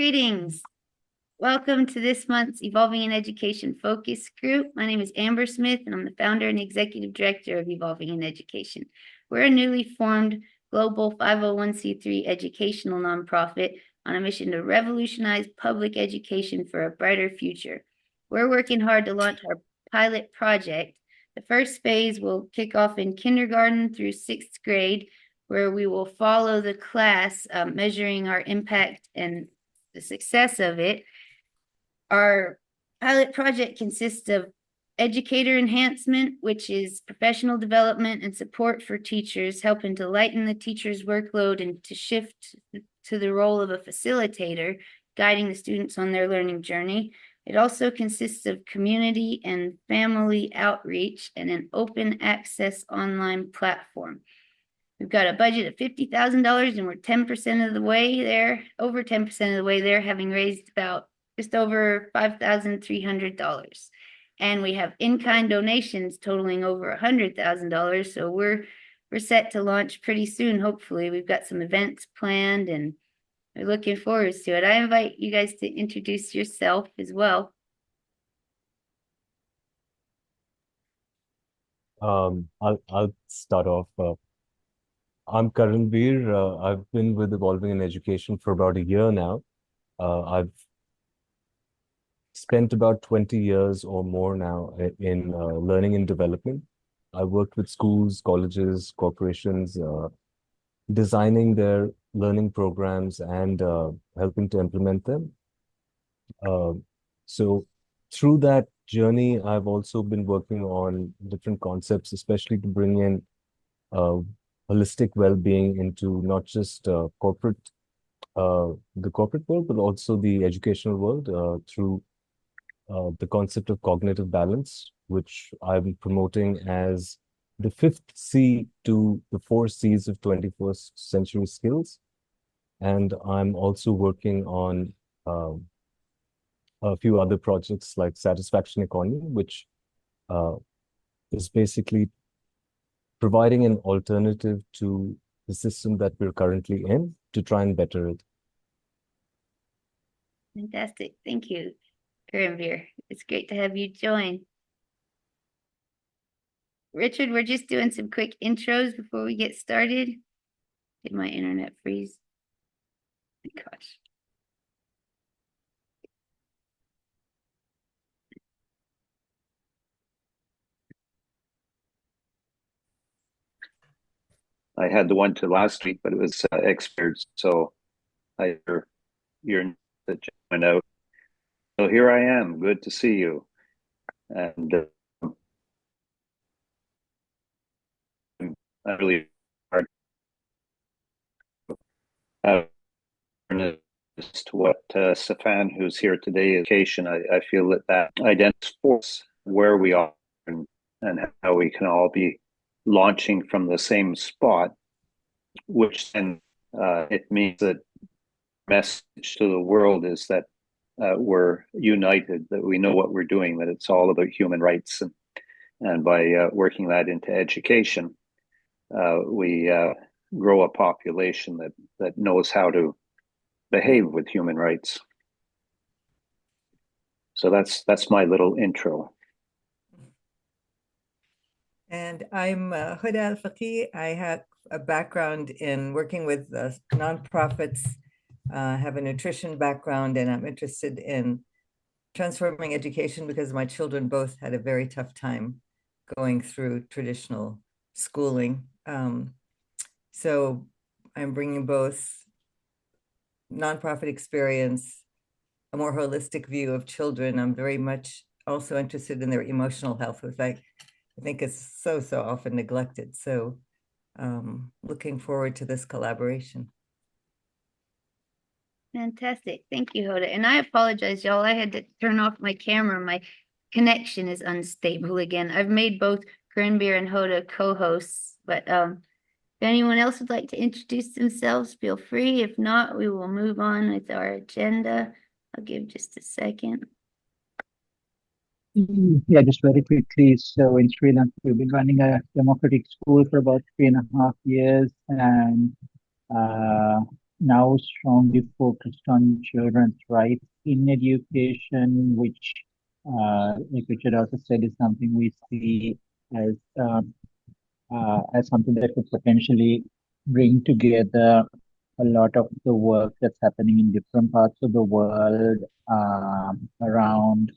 Greetings. Welcome to this month's Evolving in Education Focus Group. My name is Amber Smith, and I'm the founder and executive director of Evolving in Education. We're a newly formed global 501c3 educational nonprofit on a mission to revolutionize public education for a brighter future. We're working hard to launch our pilot project. The first phase will kick off in kindergarten through sixth grade, where we will follow the class, measuring our impact and the success of it. Our pilot project consists of educator enhancement, which is professional development and support for teachers, helping to lighten the teacher's workload and to shift to the role of a facilitator, guiding the students on their learning journey. It also consists of community and family outreach and an open access online platform. We've got a budget of $50,000 and we're 10% of the way there, over 10% of the way there, having raised about just over $5,300. And we have in-kind donations totaling over $100,000. So we're set to launch pretty soon, hopefully. We've got some events planned and we're looking forward to it. I invite you guys to introduce yourself as well. I'll start off. I'm Karanveer. I've been with Evolving in Education for about a year now. I've spent about 20 years or more now in learning and development. I worked with schools, colleges, corporations, designing their learning programs and helping to implement them. So through that journey, I've also been working on different concepts, especially to bring in holistic well-being into not just the corporate world, but also the educational world through the concept of cognitive balance, which I'm promoting as the fifth C to the four C's of 21st century skills. And I'm also working on a few other projects like Satisfaction Economy, which is basically providing an alternative to the system that we're currently in to try and better it. Fantastic. Thank you, Karanveer. It's great to have you join. Richard, we're just doing some quick intros before we get started. Did my internet freeze? Gosh. I had the one to last week, but it was expired, so you're that went out. So here I am. Good to see you, and I really hard to what Stefan, who's here today, education. I feel that identifies where we are and how we can all be launching from the same spot, which then it means that message to the world is that we're united, that we know what we're doing, that it's all about human rights, and by working that into education, we grow a population that knows how to behave with human rights. So that's my little intro. And I'm Huda Al-Faqih. I have a background in working with nonprofits, have a nutrition background, and I'm interested in transforming education because my children both had a very tough time going through traditional schooling. So I'm bringing both nonprofit experience, a more holistic view of children. I'm very much also interested in their emotional health, which I think is so often neglected. So looking forward to this collaboration. Fantastic. Thank you, Hoda. And I apologize, y'all. I had to turn off my camera. My connection is unstable again. I've made both Karanveer and Hoda co-hosts, but if anyone else would like to introduce themselves, feel free. If not, we will move on with our agenda. I'll give just a second. Yeah, just very quickly. So in Sri Lanka, we've been running a democratic school for about 3.5 years, and now strongly focused on children's rights in education, which, like Richard also said, is something we see as something that could potentially bring together a lot of the work that's happening in different parts of the world around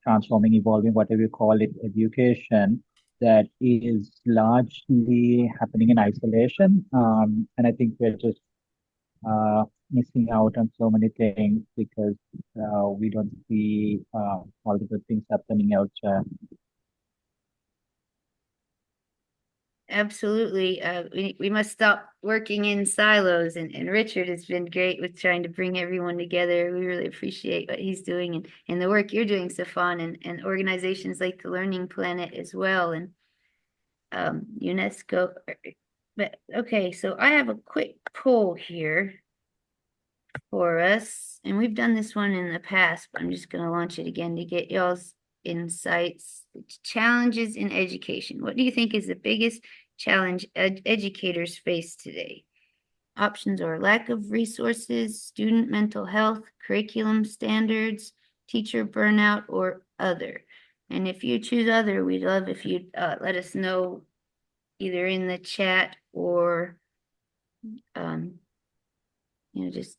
transforming, evolving, whatever you call it, education that is largely happening in isolation. And I think we're just missing out on so many things because we don't see all the good things happening elsewhere. Absolutely. We must stop working in silos, and Richard has been great with trying to bring everyone together. We really appreciate what he's doing and the work you're doing, Stefan, and organizations like the Learning Planet as well, and UNESCO. But okay, so I have a quick poll here for us, and we've done this one in the past, but I'm just going to launch it again to get y'all's insights. Challenges in education. What do you think is the biggest challenge educators face today? Options are lack of resources, student mental health, curriculum standards, teacher burnout, or other. And if you choose other, we'd love if you'd let us know either in the chat or just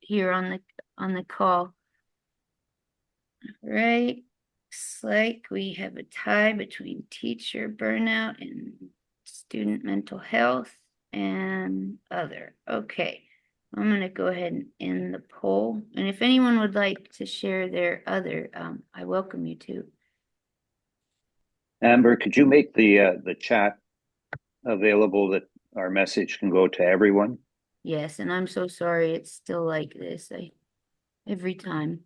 here on the call. Right. Looks like we have a tie between teacher burnout and student mental health and other. Okay, I'm going to go ahead and end the poll. And if anyone would like to share their other, I welcome you to. Amber, could you make the chat available that our message can go to everyone? Yes, and I'm so sorry it's still like this. Every time.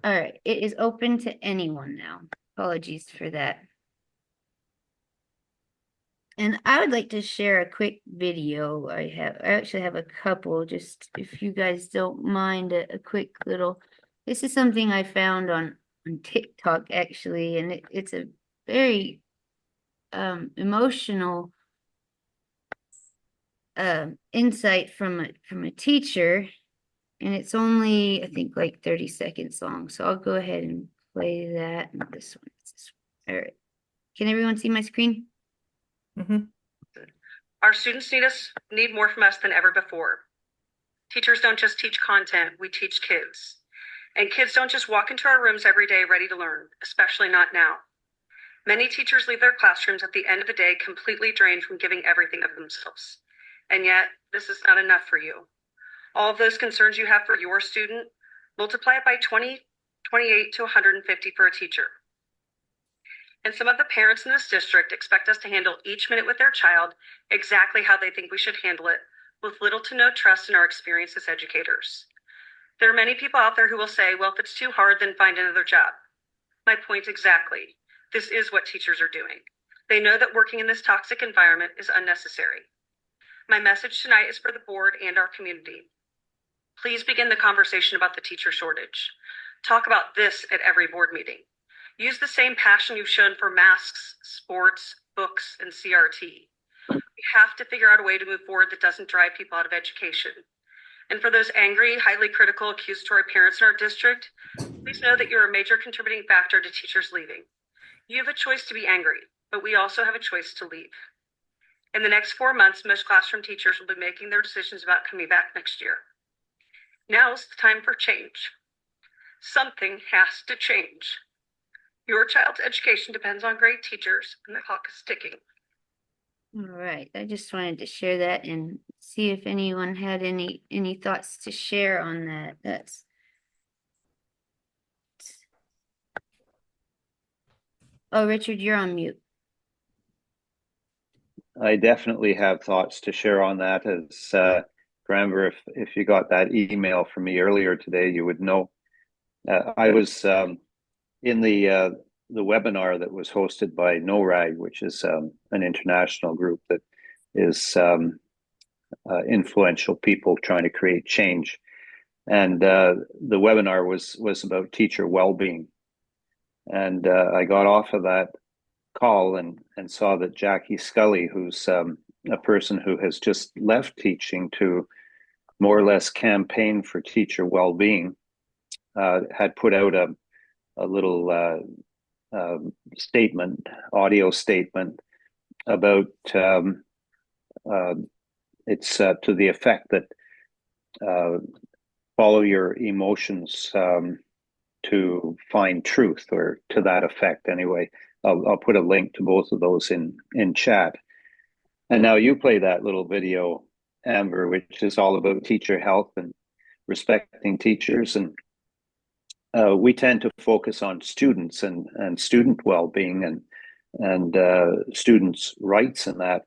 All right, it is open to anyone now. Apologies for that. And I would like to share a quick video. I actually have a couple, just if you guys don't mind a quick little. This is something I found on TikTok actually, and it's a very emotional insight from a teacher, and it's only I think like 30 seconds long. So I'll go ahead and play that. And this one. All right. Can everyone see my screen? Mm-hmm. Our students need more from us than ever before. Teachers don't just teach content, we teach kids. And kids don't just walk into our rooms every day ready to learn, especially not now. Many teachers leave their classrooms at the end of the day completely drained from giving everything of themselves. And yet, this is not enough for you. All of those concerns you have for your student, multiply it by 20, 28 to 150 for a teacher. And some of the parents in this district expect us to handle each minute with their child exactly how they think we should handle it, with little to no trust in our experience as educators. There are many people out there who will say, well, if it's too hard, then find another job. My point exactly. This is what teachers are doing. They know that working in this toxic environment is unnecessary. My message tonight is for the board and our community. Please begin the conversation about the teacher shortage. Talk about this at every board meeting. Use the same passion you've shown for masks, sports, books, and CRT. We have to figure out a way to move forward that doesn't drive people out of education. And for those angry, highly critical, accusatory parents in our district, please know that you're a major contributing factor to teachers leaving. You have a choice to be angry, but we also have a choice to leave. In the next 4 months, most classroom teachers will be making their decisions about coming back next year. Now is the time for change. Something has to change. Your child's education depends on great teachers, and the clock is ticking. All right, I just wanted to share that and see if anyone had any thoughts to share on that. Oh, Richard, you're on mute. I definitely have thoughts to share on that. As Amber, if you got that email from me earlier today, you would know. I was in the webinar that was hosted by NORAG, which is an international group that is influential people trying to create change. And the webinar was about teacher well-being. And I got off of that call and saw that Jackie Scully, who's a person who has just left teaching to more or less campaign for teacher well-being, had put out a little statement, audio statement about it's to the effect that follow your emotions to find truth, or to that effect anyway. I'll put a link to both of those in chat. And now you play that little video, Amber, which is all about teacher health and respecting teachers. And we tend to focus on students and student well-being and students' rights and that.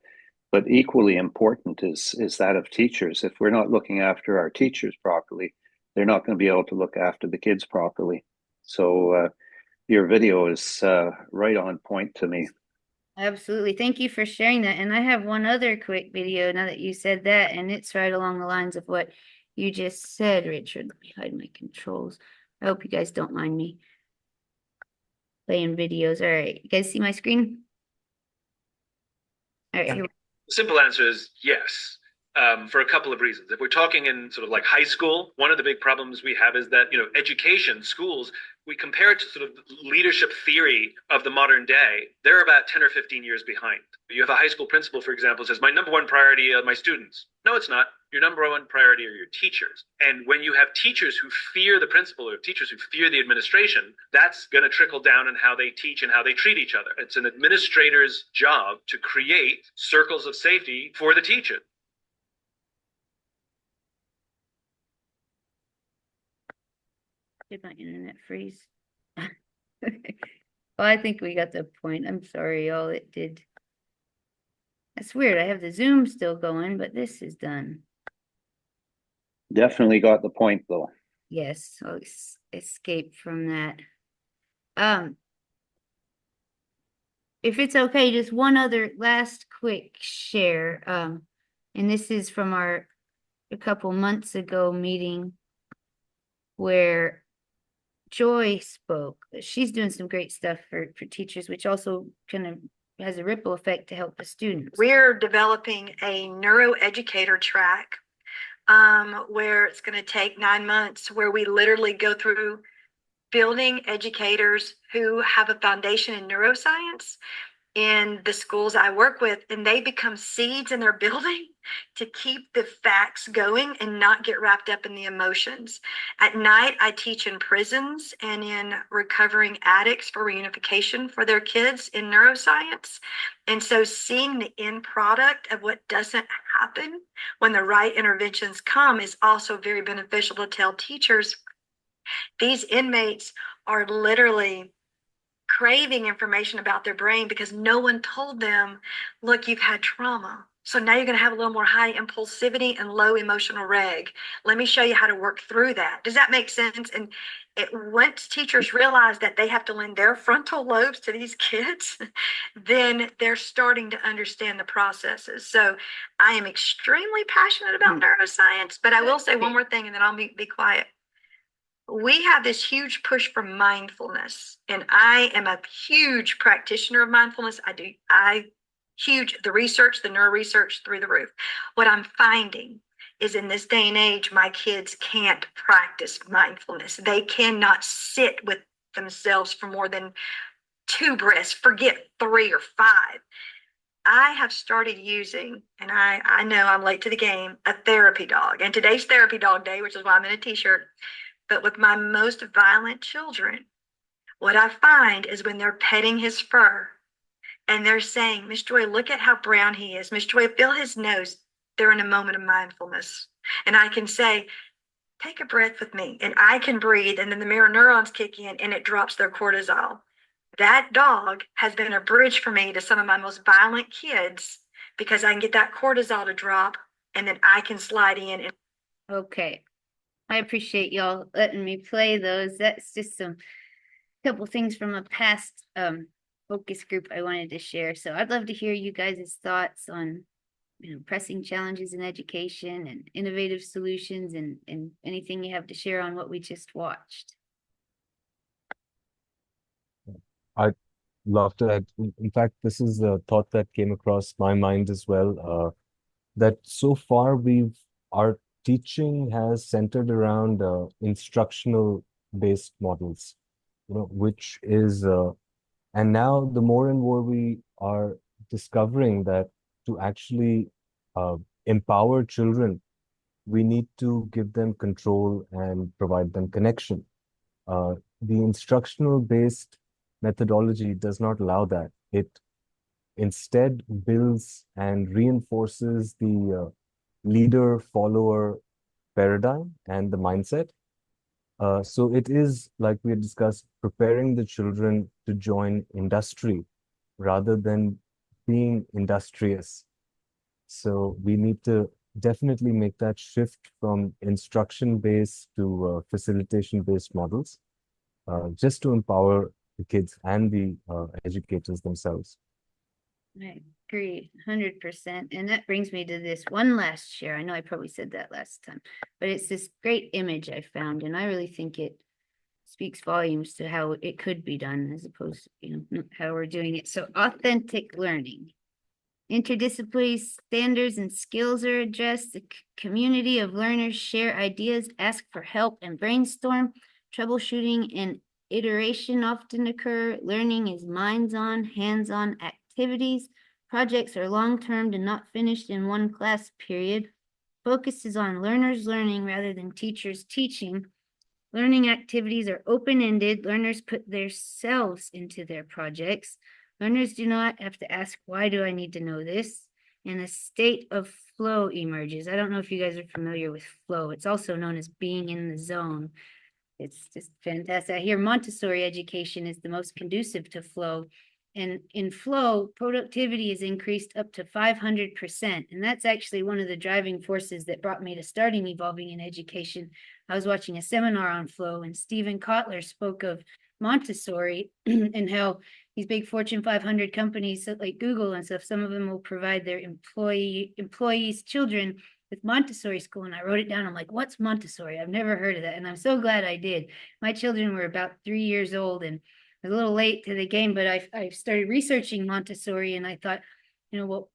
But equally important is that of teachers. If we're not looking after our teachers properly, they're not going to be able to look after the kids properly. So your video is right on point to me. Absolutely. Thank you for sharing that. And I have one other quick video now that you said that, and it's right along the lines of what you just said, Richard. Let me hide my controls. I hope you guys don't mind me playing videos. All right. You guys see my screen? All right. Yeah. Here. The simple answer is yes, for a couple of reasons. If we're talking in sort of like high school, one of the big problems we have is that, education, schools, we compare it to sort of leadership theory of the modern day. They're about 10 or 15 years behind. You have a high school principal, for example, says, my number one priority are my students. No, it's not. Your number one priority are your teachers. And when you have teachers who fear the principal, or teachers who fear the administration, that's going to trickle down in how they teach and how they treat each other. It's an administrator's job to create circles of safety for the teacher. Did my internet freeze? Well, I think we got the point. I'm sorry, y'all. It did. That's weird. I have the Zoom still going, but this is done. Definitely got the point, though. Yes, I'll escape from that. If it's okay, just one other last quick share. And this is from a couple months ago meeting where Joy spoke. She's doing some great stuff for teachers, which also kind of has a ripple effect to help the students. We're developing a neuroeducator track where it's going to take 9 months, where we literally go through building educators who have a foundation in neuroscience in the schools I work with, and they become seeds in their building to keep the facts going and not get wrapped up in the emotions. At night, I teach in prisons and in recovering addicts for reunification for their kids in neuroscience. And so seeing the end product of what doesn't happen when the right interventions come is also very beneficial to tell teachers. These inmates are literally craving information about their brain because no one told them, look, you've had trauma. So now you're going to have a little more high impulsivity and low emotional reg. Let me show you how to work through that. Does that make sense? And once teachers realize that they have to lend their frontal lobes to these kids, then they're starting to understand the processes. So I am extremely passionate about neuroscience, but I will say one more thing and then I'll be quiet. We have this huge push for mindfulness, and I am a huge practitioner of mindfulness. The research, the neuro research through the roof. What I'm finding is in this day and age, my kids can't practice mindfulness. They cannot sit with themselves for more than 2 breaths, forget 3 or 5. I have started using, and I know I'm late to the game, a therapy dog. And today's therapy dog day, which is why I'm in a t-shirt. But with my most violent children, what I find is when they're petting his fur and they're saying, Miss Joy, look at how brown he is. Miss Joy, feel his nose. They're in a moment of mindfulness. And I can say, take a breath with me. And I can breathe. And then the mirror neurons kick in and it drops their cortisol. That dog has been a bridge for me to some of my most violent kids because I can get that cortisol to drop and then I can slide in. Okay. I appreciate y'all letting me play those. That's just couple things from a past focus group I wanted to share. So I'd love to hear you guys' thoughts on pressing challenges in education and innovative solutions and anything you have to share on what we just watched. love to add. In fact, this is a thought that came across my mind as well. That so far our teaching has centered around instructional based models, which is and now the more and more we are discovering that to actually empower children, we need to give them control and provide them connection. The instructional based methodology does not allow that. It instead builds and reinforces the leader follower paradigm and the mindset. So it is, like we had discussed, preparing the children to join industry rather than being industrious. So we need to definitely make that shift from instruction-based to facilitation-based models, just to empower the kids and the educators themselves. I agree 100%. And that brings me to this one last share. I know I probably said that last time, but it's this great image I found, and I really think it speaks volumes to how it could be done as opposed to, how we're doing it. So authentic learning. Interdisciplinary standards and skills are addressed. The community of learners share ideas, ask for help, and brainstorm. Troubleshooting and iteration often occur. Learning is minds-on, hands-on activities. Projects are long-term and not finished in one class period. Focus is on learners learning rather than teachers teaching. Learning activities are open-ended. Learners put themselves into their projects. Learners do not have to ask, why do I need to know this? And a state of flow emerges. I don't know if you guys are familiar with flow. It's also known as being in the zone. It's just fantastic. I hear Montessori education is the most conducive to flow. And in flow, productivity is increased up to 500%. And that's actually one of the driving forces that brought me to starting Evolving in Education. I was watching a seminar on flow, and Stephen Kotler spoke of Montessori and how these big Fortune 500 companies like Google and stuff, some of them will provide their employees' children with Montessori school. And I wrote it down. I'm like, what's Montessori? I've never heard of that. And I'm so glad I did. My children were about 3 years old, and I was a little late to the game, but I started researching Montessori, and I thought, well,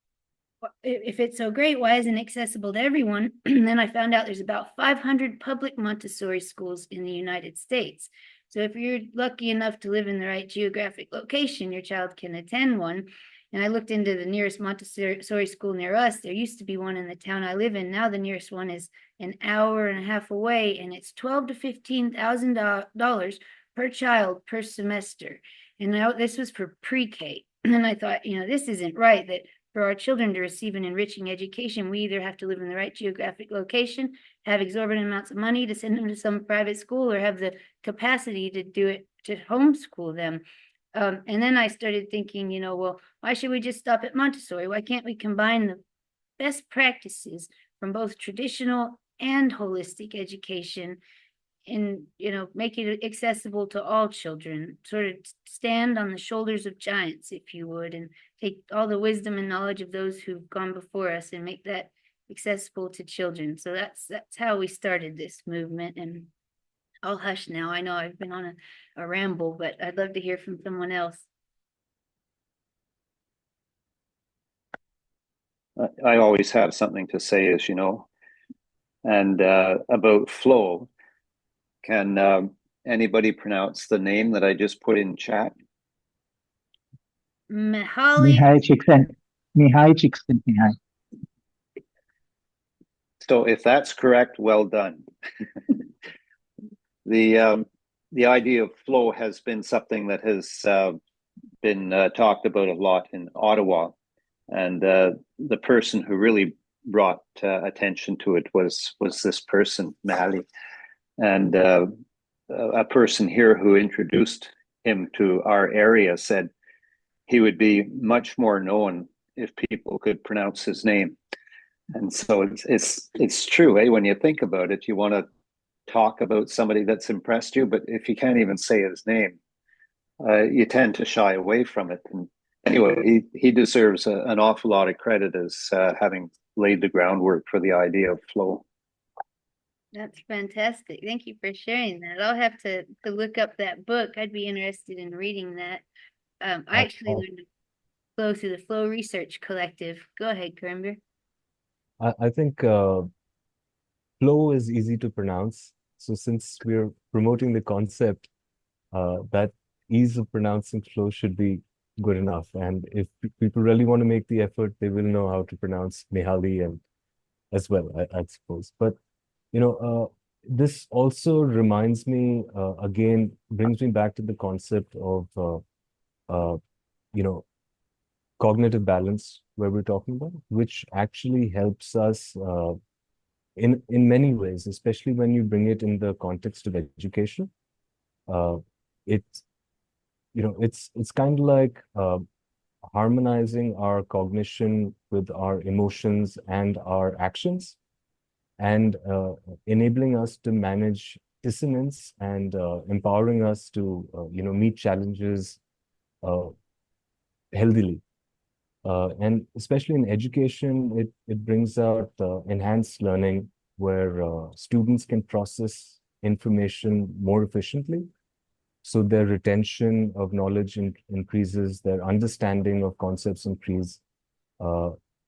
if it's so great, why isn't it accessible to everyone? And then I found out there's about 500 public Montessori schools in the United States. So if you're lucky enough to live in the right geographic location, your child can attend one. And I looked into the nearest Montessori school near us. There used to be one in the town I live in. Now the nearest one is an hour and a half away, and it's $12,000 to $15,000 per child per semester. And now this was for pre-K. And I thought, this isn't right, that for our children to receive an enriching education, we either have to live in the right geographic location, have exorbitant amounts of money to send them to some private school, or have the capacity to do it, to homeschool them. And then I started thinking, well, why should we just stop at Montessori? Why can't we combine the best practices from both traditional and holistic education and, make it accessible to all children, sort of stand on the shoulders of giants, if you would, and take all the wisdom and knowledge of those who've gone before us and make that accessible to children. So that's how we started this movement. And I'll hush now. I know I've been on a ramble, but I'd love to hear from someone else. I always have something to say, as you know, and about flow. Can anybody pronounce the name that I just put in chat? Mihai Csikszentmihalyi. So if that's correct, well done. The idea of flow has been something that has been talked about a lot in Ottawa, and the person who really brought attention to it was this person, Mihaly, and a person here who introduced him to our area said he would be much more known if people could pronounce his name. And so it's true, eh? When you think about it, you want to talk about somebody that's impressed you, but if you can't even say his name, you tend to shy away from it. And anyway, he deserves an awful lot of credit as having laid the groundwork for the idea of flow. That's fantastic. Thank you for sharing that. I'll have to look up that book. I'd be interested in reading that. I actually learned flow through the Flow Research Collective. Go ahead, Karimber. I think flow is easy to pronounce. So since we're promoting the concept, that ease of pronouncing flow should be good enough. And if people really want to make the effort, they will know how to pronounce Nihali and as well, I'd suppose. But this also reminds me, again, brings me back to the concept of you know cognitive balance, where we're talking about, which actually helps us in many ways, especially when you bring it in the context of education. Uh, it's it's kind of like harmonizing our cognition with our emotions and our actions, and enabling us to manage dissonance and empowering us to meet challenges healthily. And especially in education, it brings out enhanced learning where students can process information more efficiently. So their retention of knowledge increases, their understanding of concepts increase.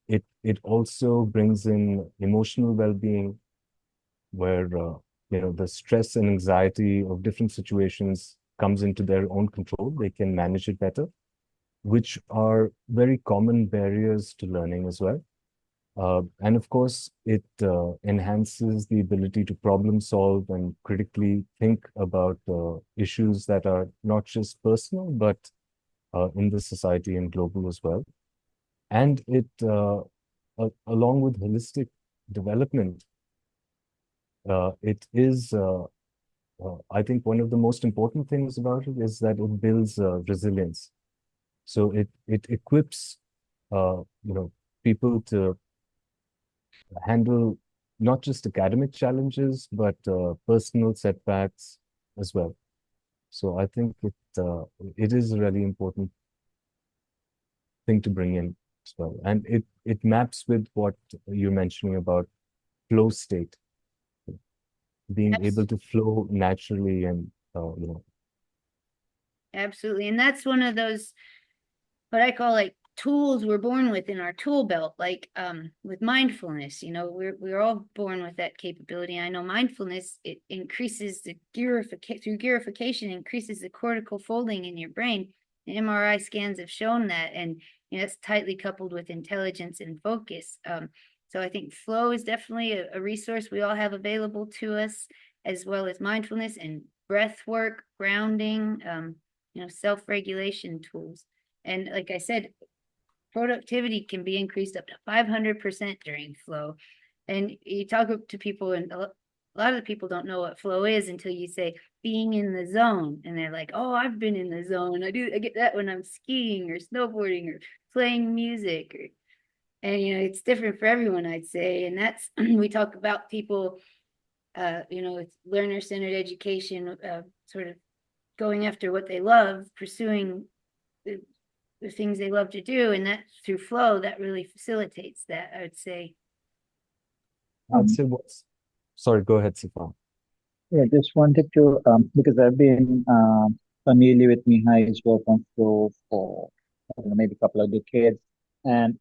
It also brings in emotional well-being, where the stress and anxiety of different situations comes into their own control. They can manage it better, which are very common barriers to learning as well. And of course, it enhances the ability to problem solve and critically think about issues that are not just personal, but in the society and global as well. And it, along with holistic development, it is, I think one of the most important things about it is that it builds resilience. So it equips people to handle not just academic challenges, but personal setbacks as well. So I think it is a really important thing to bring in as well. And it maps with what you're mentioning about flow state, being able to flow naturally and Absolutely. And that's one of those, what I call like tools we're born with in our tool belt, like with mindfulness. We're all born with that capability. I know mindfulness, it increases the through garification, increases the cortical folding in your brain. And MRI scans have shown that, and it's tightly coupled with intelligence and focus. So I think flow is definitely a resource we all have available to us, as well as mindfulness and breath work, grounding, self-regulation tools. And like I said, productivity can be increased up to 500% during flow. And you talk to people, and a lot of the people don't know what flow is until you say being in the zone. And they're like, oh, I've been in the zone. I get that when I'm skiing or snowboarding or playing music. And it's different for everyone, I'd say. And that's, we talk about people, it's learner-centered education, sort of going after what they love, pursuing the things they love to do, and that through flow, that really facilitates that, I would say. I'd say sorry, go ahead, Sifan. Yeah, just wanted to, because I've been familiar with Mihai's work on flow for maybe a couple of decades, and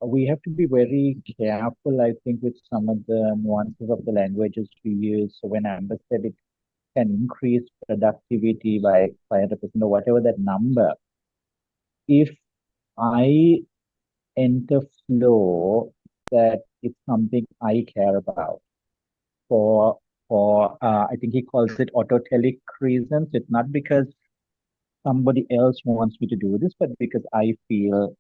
we have to be very careful, I think, with some of the nuances of the languages we use. So when Amber said it can increase productivity by 500% or whatever that number, if I enter flow, that it's something I care about for I think he calls it autotelic reasons. It's not because somebody else wants me to do this, but because I feel,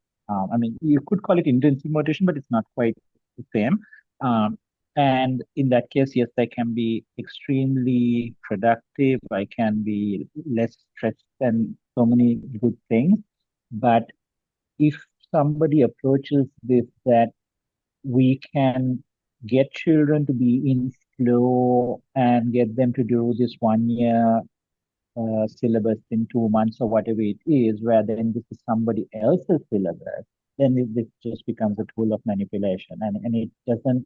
you could call it intrinsic motivation, but it's not quite the same. And in that case, yes, I can be extremely productive. I can be less stressed and so many good things. But if somebody approaches this, that we can get children to be in flow and get them to do this 1 year syllabus in 2 months or whatever it is, where then this is somebody else's syllabus, then this just becomes a tool of manipulation, and it doesn't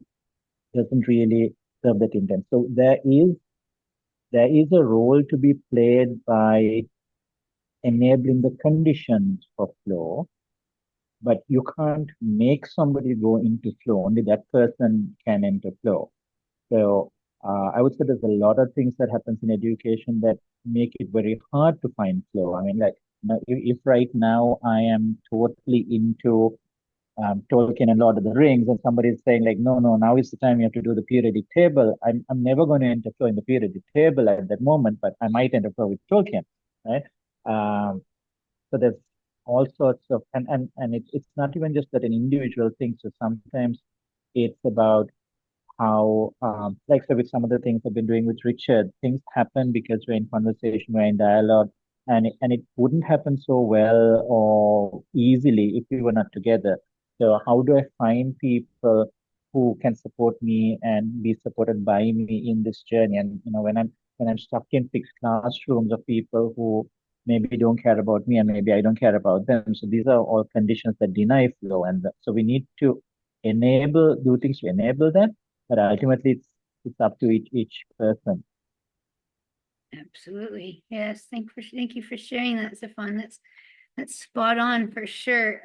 really serve that intent. So there is a role to be played by enabling the conditions for flow, but you can't make somebody go into flow. Only that person can enter flow. So I would say there's a lot of things that happens in education that make it very hard to find flow. I mean, like, if right now I am totally into Tolkien and Lord of the Rings, and somebody is saying like, no, now is the time you have to do the periodic table. I'm never going to enter flow in the periodic table at that moment, but I might enter flow with Tolkien, right? So there's all sorts of, and it's not even just that an individual thing. So sometimes it's about how, like, so with some of the things I've been doing with Richard, things happen because we're in conversation, we're in dialogue, and it wouldn't happen so well or easily if we were not together. So how do I find people who can support me and be supported by me in this journey? And when I'm stuck in fixed classrooms of people who maybe don't care about me and maybe I don't care about them. So these are all conditions that deny flow, and so we need to do things to enable that, but ultimately it's up to each person. Absolutely. Yes. Thank you for sharing that, Stefan. That's spot on for sure.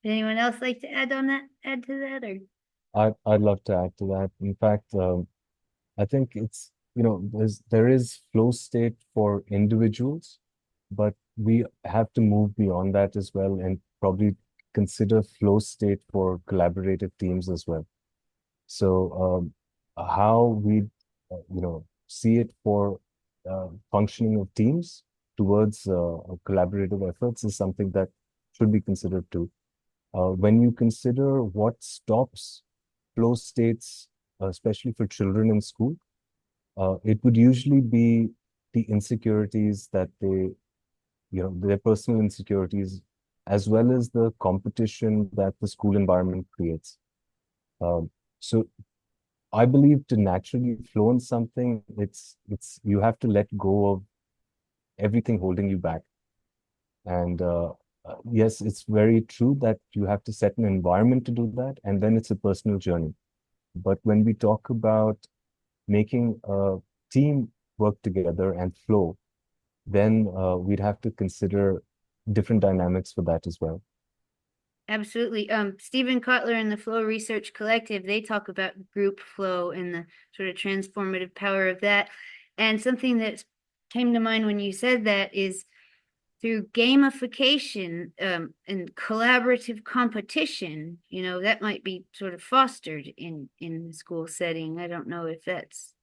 Anyone else like to add to that, or? I'd love to add to that. In fact, I think it's, there is flow state for individuals, but we have to move beyond that as well and probably consider flow state for collaborative teams as well. So how we, see it for functioning of teams towards collaborative efforts is something that should be considered too. When you consider what stops flow states, especially for children in school, it would usually be the insecurities that their personal insecurities, as well as the competition that the school environment creates. So I believe to naturally flow in something, it's you have to let go of everything holding you back. And yes, it's very true that you have to set an environment to do that, and then it's a personal journey. But when we talk about making a team work together and flow, then we'd have to consider different dynamics for that as well. Absolutely. Stephen Kotler and the Flow Research Collective, they talk about group flow and the sort of transformative power of that. And something that came to mind when you said that is through gamification and collaborative competition, that might be sort of fostered in the school setting. I don't know if that's,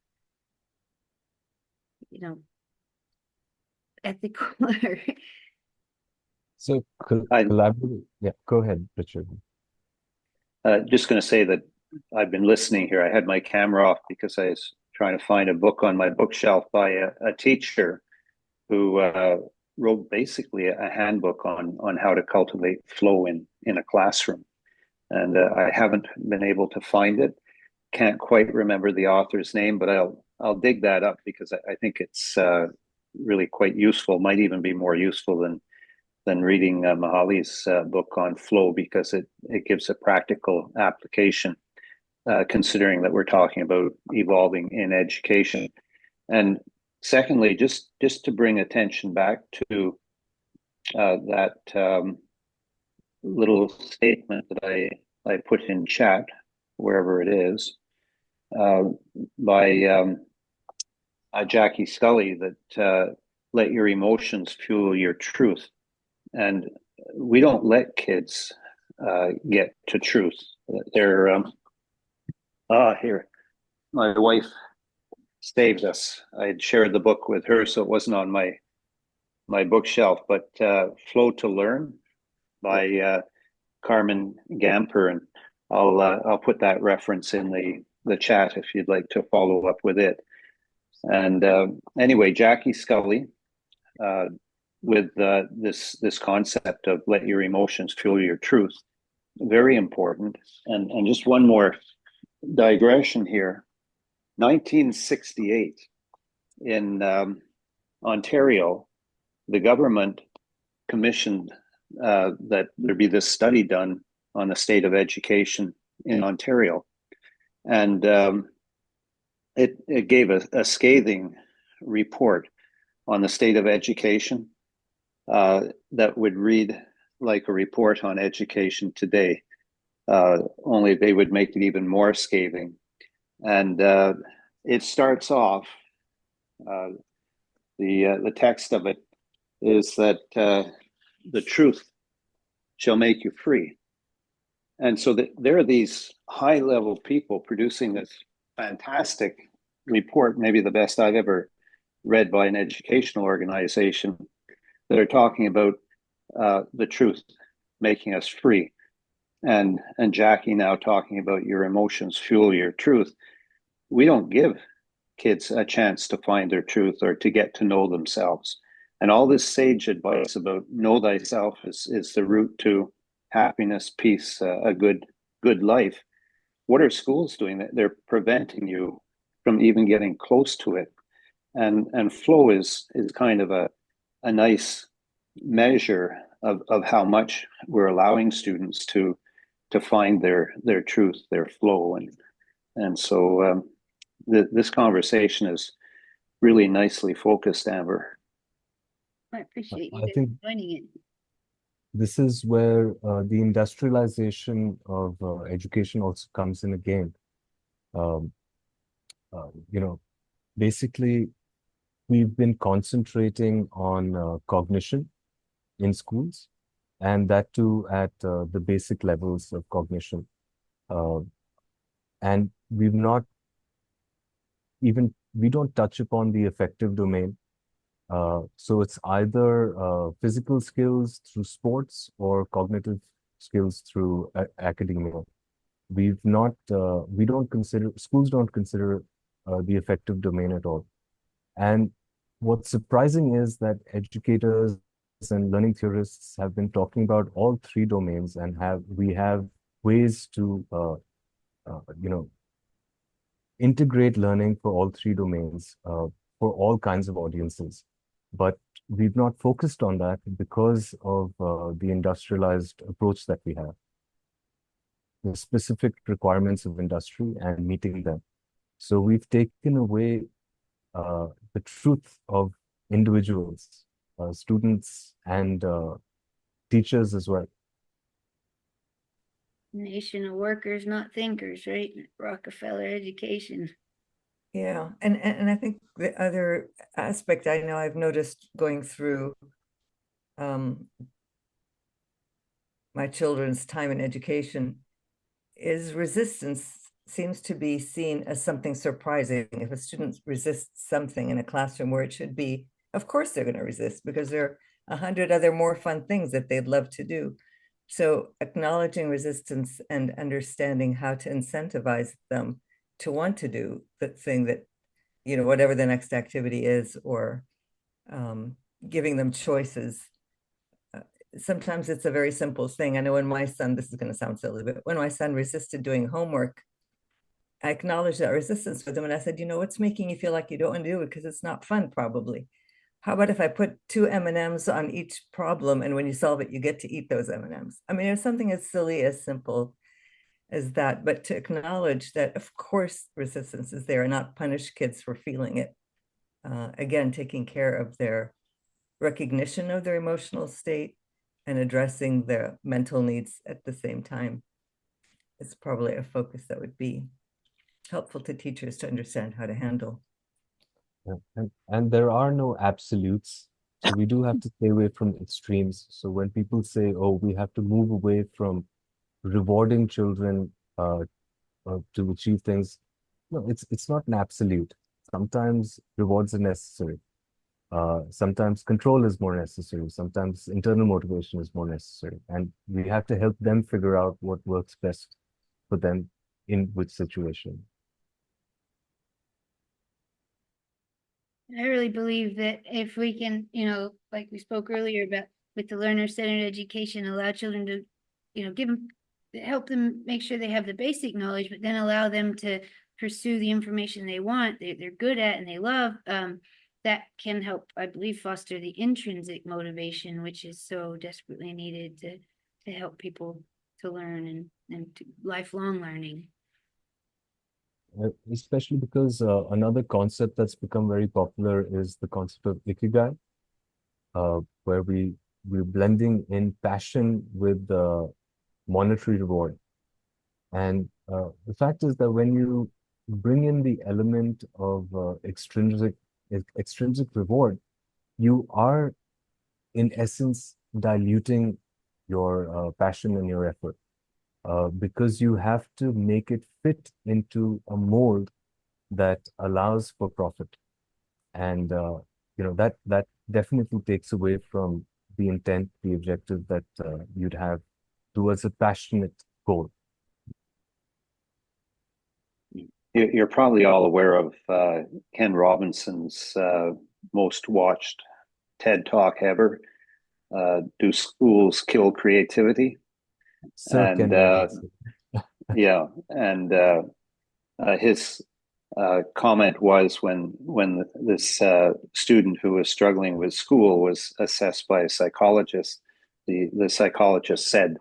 ethical or So collaborate. Yeah, go ahead, Richard. Just going to say that I've been listening here. I had my camera off because I was trying to find a book on my bookshelf by a teacher who wrote basically a handbook on how to cultivate flow in a classroom. And I haven't been able to find it. Can't quite remember the author's name, but I'll dig that up because I think it's really quite useful. Might even be more useful than reading Mahali's book on flow, because it gives a practical application, considering that we're talking about evolving in education. And secondly, just to bring attention back to that little statement that I put in chat, wherever it is, by Jackie Scully, that let your emotions fuel your truth. And we don't let kids get to truth. They're here. My wife saved us. I had shared the book with her, so it wasn't on my bookshelf. But "Flow to Learn" by Carmen Gamper, and I'll put that reference in the chat if you'd like to follow up with it. And anyway, Jackie Scully, with this concept of let your emotions fuel your truth, very important. And just one more digression here. 1968 in Ontario, the government commissioned that there be this study done on the state of education in Ontario, and it gave a scathing report on the state of education. that would read like a report on education today, only they would make it even more scathing. And it starts off, the text of it is that the truth shall make you free. And so there are these high-level people producing this fantastic report, maybe the best I've ever read by an educational organization, that are talking about the truth making us free. And Jackie now talking about your emotions fuel your truth. We don't give kids a chance to find their truth or to get to know themselves. And all this sage advice about know thyself is the route to happiness, peace, a good life. What are schools doing? They're preventing you from even getting close to it. And flow is kind of a nice measure of how much we're allowing students to find their truth, their flow. And so this conversation is really nicely focused, Amber. I appreciate you I guys think joining it. this is where the industrialization of education also comes in again. You know, basically, we've been concentrating on cognition in schools, and that too at the basic levels of cognition. And we don't touch upon the affective domain. So it's either physical skills through sports or cognitive skills through academia. Schools don't consider the affective domain at all. And what's surprising is that educators and learning theorists have been talking about all three domains, and we have ways to integrate learning for all three domains for all kinds of audiences. But we've not focused on that because of the industrialized approach that we have, the specific requirements of industry and meeting them. So we've taken away the truth of individuals, students and teachers as well. Nation of workers, not thinkers, right? Rockefeller education. Yeah, and I think the other aspect I know I've noticed going through my children's time in education is resistance seems to be seen as something surprising. If a student resists something in a classroom where it should be, of course they're going to resist because there are 100 other more fun things that they'd love to do. So acknowledging resistance and understanding how to incentivize them to want to do the thing that, whatever the next activity is, or giving them choices. Sometimes it's a very simple thing. I know when my son, this is going to sound silly, but when my son resisted doing homework, I acknowledged that resistance with him. And I said, what's making you feel like you don't want to do it? Because it's not fun, probably. How about if I put 2 M&Ms on each problem, and when you solve it, you get to eat those M&Ms? I mean, it's something as silly, as simple as that, but to acknowledge that, of course, resistance is there and not punish kids for feeling it. Again, taking care of their recognition of their emotional state and addressing their mental needs at the same time. It's probably a focus that would be helpful to teachers to understand how to handle. And there are no absolutes. So we do have to stay away from extremes. So when people say, oh, we have to move away from rewarding children to achieve things, no, it's not an absolute. Sometimes rewards are necessary. Sometimes control is more necessary. Sometimes internal motivation is more necessary. And we have to help them figure out what works best for them in which situation. I really believe that if we can, like we spoke earlier about with the learner-centered education, allow children to, help them make sure they have the basic knowledge, but then allow them to pursue the information they want, they're good at and they love, that can help, I believe, foster the intrinsic motivation, which is so desperately needed to help people to learn and to lifelong learning. Especially because another concept that's become very popular is the concept of ikigai. where we're blending in passion with monetary reward. And the fact is that when you bring in the element of extrinsic reward, you are in essence diluting your passion and your effort, because you have to make it fit into a mold that allows for profit. And that definitely takes away from the intent, the objective that you'd have towards a passionate goal. You're probably all aware of Ken Robinson's most watched TED Talk ever, Do Schools Kill Creativity? Sir Ken Robinson. Yeah, and his comment was when this student who was struggling with school was assessed by a psychologist, the psychologist said,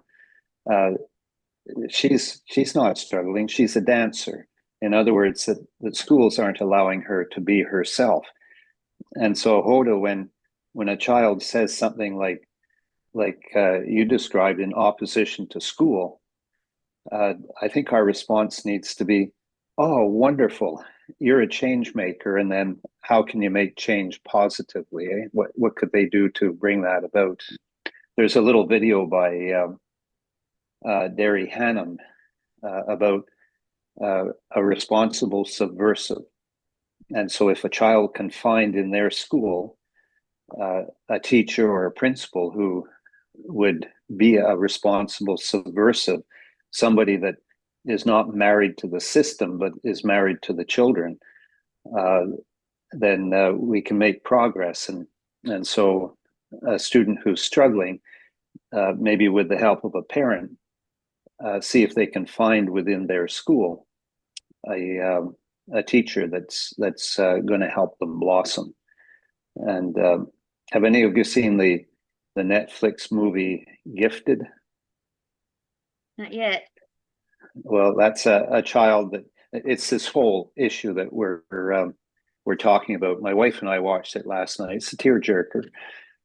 she's not struggling, she's a dancer. In other words, that schools aren't allowing her to be herself. And so Hoda, when a child says something like you described in opposition to school, I think our response needs to be, oh, wonderful, you're a change maker. And then how can you make change positively? Eh? What could they do to bring that about? There's a little video by Derry Hannum about a responsible subversive. And so if a child can find in their school a teacher or a principal who would be a responsible subversive, somebody that is not married to the system but is married to the children, then we can make progress. And so a student who's struggling, maybe with the help of a parent, see if they can find within their school a teacher that's going to help them blossom. And have any of you seen the Netflix movie Gifted? Not yet. Well, that's a child that it's this whole issue that we're talking about. My wife and I watched it last night. It's a tearjerker,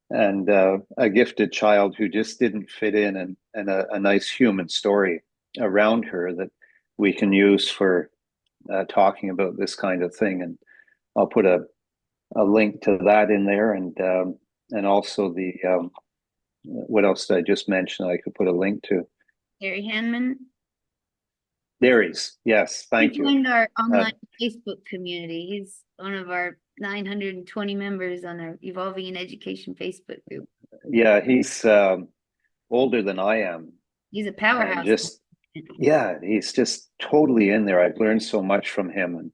and a gifted child who just didn't fit in, and a nice human story around her that we can use for talking about this kind of thing. And I'll put a link to that in there, and also the what else did I just mention? I could put a link to Gary Hanman. Dairies, yes, thank you. He joined our online Facebook community. He's one of our 920 members on our Evolving in Education Facebook group. Yeah, he's older than I am. He's a powerhouse. He's just totally in there. I've learned so much from him,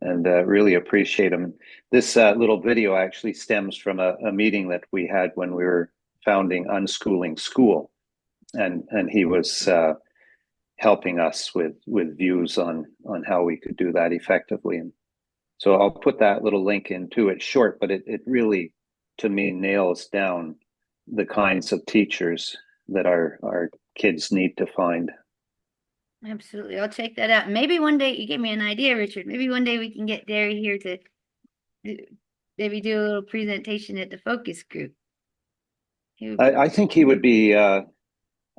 and really appreciate him. This little video actually stems from a meeting that we had when we were founding Unschooling School, and he was helping us with views on how we could do that effectively. And so I'll put that little link into it. Short, but it really, to me, nails down the kinds of teachers that our kids need to find. Absolutely. I'll check that out. Maybe one day, you gave me an idea, Richard. Maybe one day we can get Derry here to maybe do a little presentation at the focus group. I think he would be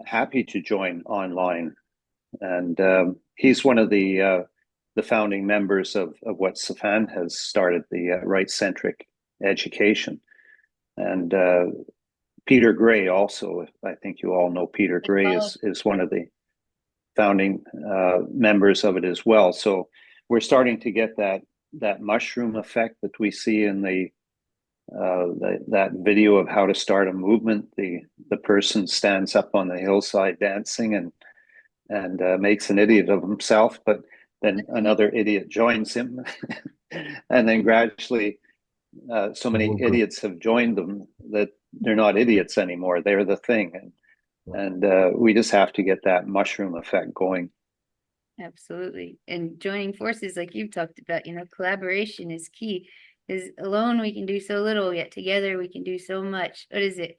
happy to join online. And he's one of the founding members of what Safan has started, the right-centric education. And Peter Gray also, I think you all know Peter Gray is one of the founding members of it as well. So we're starting to get that mushroom effect that we see in that video of how to start a movement. The person stands up on the hillside dancing and makes an idiot of himself, but then another idiot joins him. And then gradually so many idiots have joined them that they're not idiots anymore. They're the thing. And we just have to get that mushroom effect going. Absolutely. And joining forces, like you've talked about, collaboration is key. Because alone we can do so little, yet together we can do so much. What is it?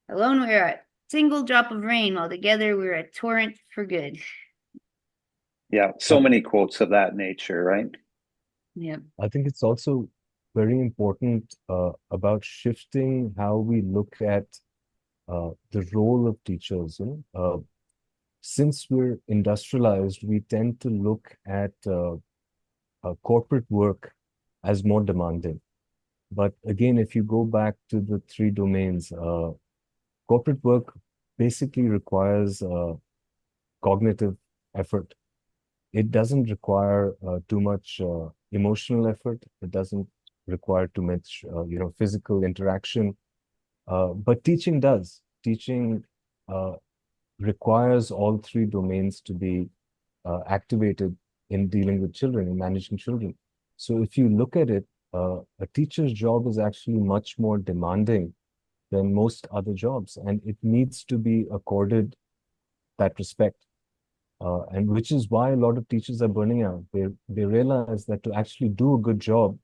Alone we're a single drop of rain, while together we're a torrent for good. Yeah, so many quotes of that nature, right? Yeah. I think it's also very important about shifting how we look at the role of teachers. Since we're industrialized, we tend to look at corporate work as more demanding. But again, if you go back to the three domains, corporate work basically requires cognitive effort. It doesn't require too much emotional effort. It doesn't require too much, physical interaction. But teaching does. Teaching requires all three domains to be activated in dealing with children and managing children. So if you look at it, a teacher's job is actually much more demanding than most other jobs, and it needs to be accorded that respect. And which is why a lot of teachers are burning out. They realize that to actually do a good job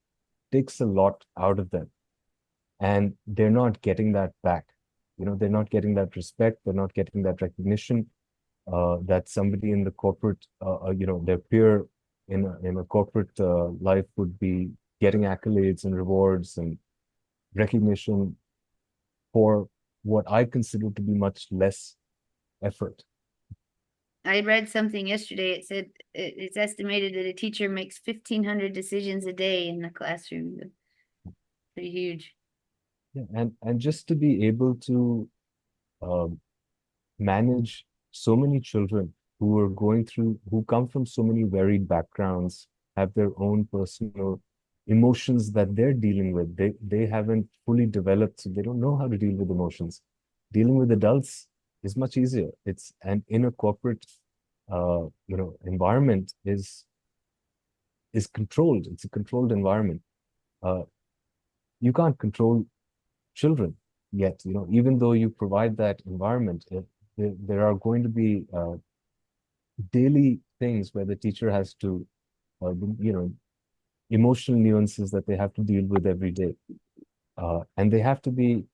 takes a lot out of them, and they're not getting that back. They're not getting that respect. They're not getting that recognition that somebody in the corporate, their peer in a corporate life would be getting accolades and rewards and recognition for what I consider to be much less effort. I read something yesterday. It said it's estimated that a teacher makes 1,500 decisions a day in the classroom. Pretty huge. Yeah, and just to be able to manage so many children who come from so many varied backgrounds, have their own personal emotions that they're dealing with. They haven't fully developed, so they don't know how to deal with emotions. Dealing with adults is much easier. And in a corporate environment is controlled. It's a controlled environment. You can't control children yet, even though you provide that environment. There are going to be daily things where the teacher has to, emotional nuances that they have to deal with every day. And they have to be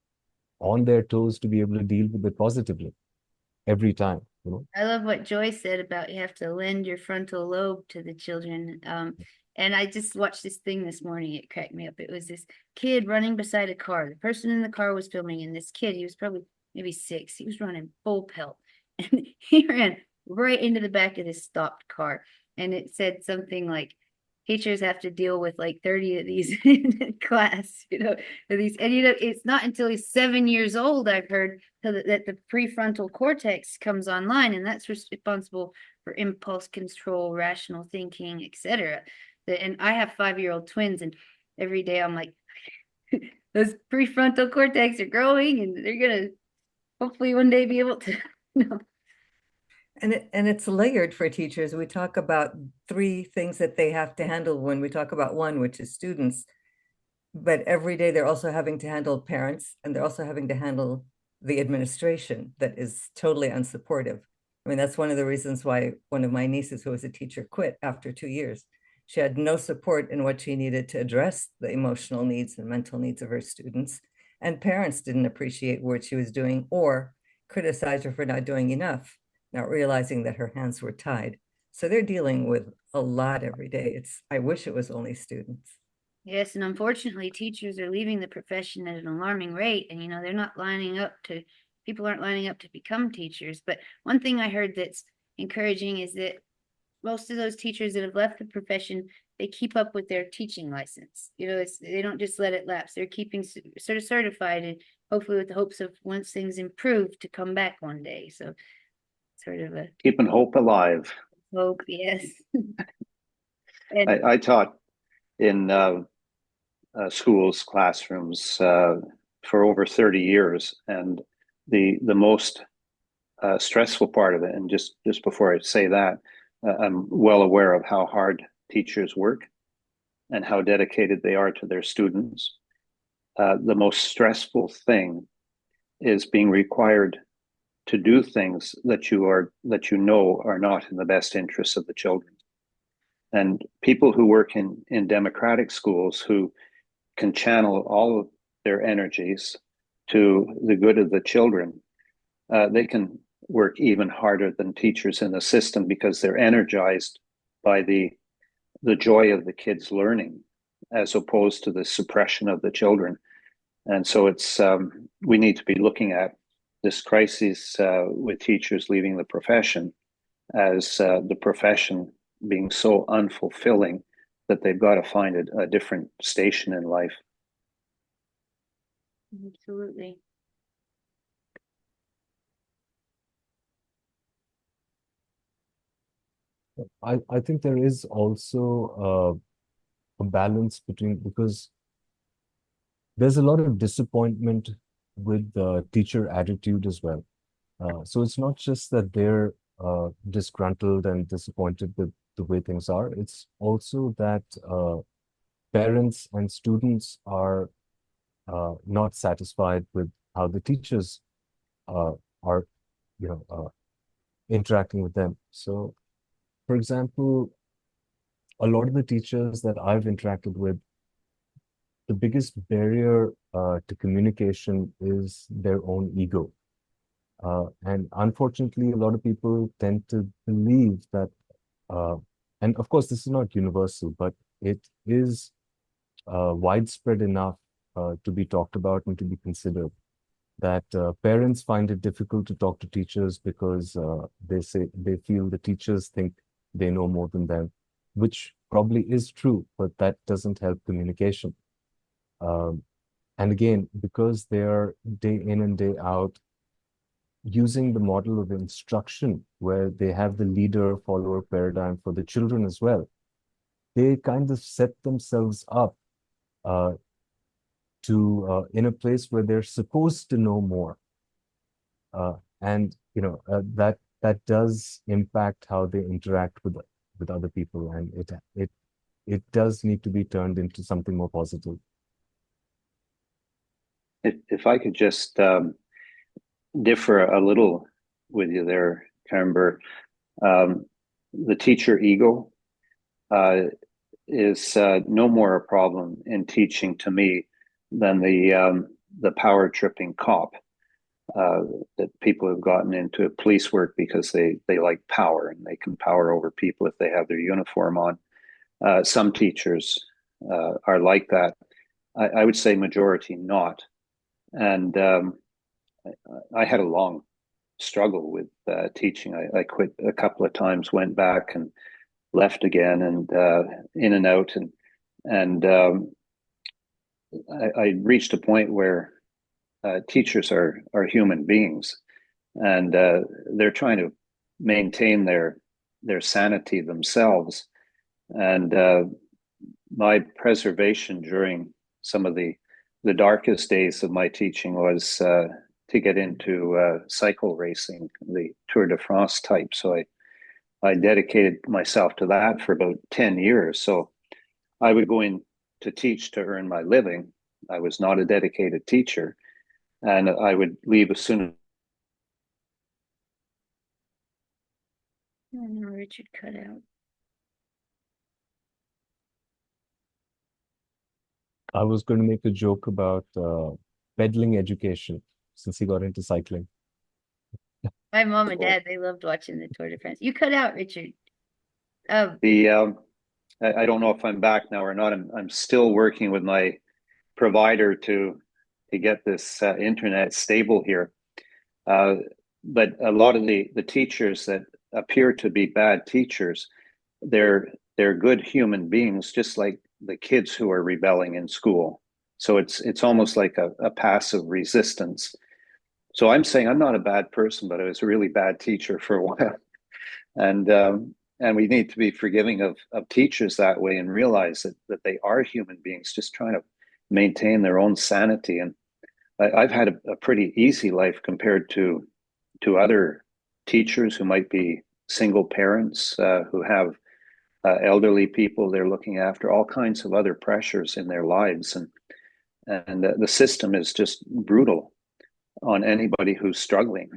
on their toes to be able to deal with it positively every time. I love what Joy said about you have to lend your frontal lobe to the children. And I just watched this thing this morning. It cracked me up. It was this kid running beside a car. The person in the car was filming, and this kid, he was probably maybe 6. He was running full pelt, and he ran right into the back of this stopped car. And it said something like, teachers have to deal with like 30 of these in class, it's not until he's 7 years old, I've heard, that the prefrontal cortex comes online, and that's responsible for impulse control, rational thinking, etc. And I have 5-year-old twins, and every day I'm like, those prefrontal cortex are growing, and they're gonna hopefully one day be able to, And it's layered for teachers. We talk about 3 things that they have to handle when we talk about one, which is students. But every day they're also having to handle parents, and they're also having to handle the administration that is totally unsupportive. I mean, that's one of the reasons why one of my nieces, who was a teacher, quit after 2 years. She had no support in what she needed to address the emotional needs and mental needs of her students. And parents didn't appreciate what she was doing or criticize her for not doing enough, not realizing that her hands were tied. So they're dealing with a lot every day. I wish it was only students. Yes, and unfortunately, teachers are leaving the profession at an alarming rate, and they're not lining up to. People aren't lining up to become teachers. But one thing I heard that's encouraging is that most of those teachers that have left the profession, they keep up with their teaching license. They don't just let it lapse. They're keeping sort of certified, and hopefully with the hopes of, once things improve, to come back one day. So sort of a keeping hope alive. Hope, yes. I taught in schools, classrooms for over 30 years, and the most stressful part of it, and just before I say that, I'm well aware of how hard teachers work and how dedicated they are to their students. The most stressful thing is being required to do things that you know are not in the best interests of the children. And people who work in democratic schools, who can channel all of their energies to the good of the children, they can work even harder than teachers in the system, because they're energized by the joy of the kids learning as opposed to the suppression of the children. And so it's we need to be looking at this crisis with teachers leaving the profession as the profession being so unfulfilling that they've got to find a different station in life. Absolutely. I think there is also a balance between, because there's a lot of disappointment with the teacher attitude as well. So it's not just that they're disgruntled and disappointed with the way things are. It's also that parents and students are not satisfied with how the teachers are, interacting with them. So, for example, a lot of the teachers that I've interacted with, the biggest barrier to communication is their own ego. And unfortunately, a lot of people tend to believe that, and of course, this is not universal, but it is widespread enough to be talked about and to be considered, that parents find it difficult to talk to teachers because they feel the teachers think they know more than them, which probably is true, but that doesn't help communication. And again, because they are day in and day out using the model of instruction where they have the leader-follower paradigm for the children as well, they kind of set themselves up in a place where they're supposed to know more. And that does impact how they interact with other people, and it does need to be turned into something more positive. If I could just differ a little with you there, Camber, the teacher ego is no more a problem in teaching to me than the power tripping cop that people have gotten into police work because they like power and they can power over people if they have their uniform on. Some teachers are like that. I would say majority not. And I had a long struggle with teaching. I quit a couple of times, went back and left again, and in and out, and I reached a point where teachers are human beings, and they're trying to maintain their sanity themselves. And my preservation during some of the darkest days of my teaching was to get into cycle racing, the Tour de France type. So I dedicated myself to that for about 10 years. So I would go in to teach to earn my living. I was not a dedicated teacher, and I would leave as soon as. Oh, no, Richard cut out. I was going to make a joke about peddling education since he got into cycling. My mom and dad, they loved watching the Tour de France. You cut out, Richard. I don't know if I'm back now or not. I'm still working with my provider to get this internet stable here. But a lot of the teachers that appear to be bad teachers, they're good human beings, just like the kids who are rebelling in school. So it's almost like a passive resistance. So I'm saying I'm not a bad person, but I was a really bad teacher for a while. And we need to be forgiving of teachers that way and realize that they are human beings just trying to maintain their own sanity. And I've had a pretty easy life compared to other teachers who might be single parents, who have elderly people they're looking after, all kinds of other pressures in their lives. And the system is just brutal on anybody who's struggling,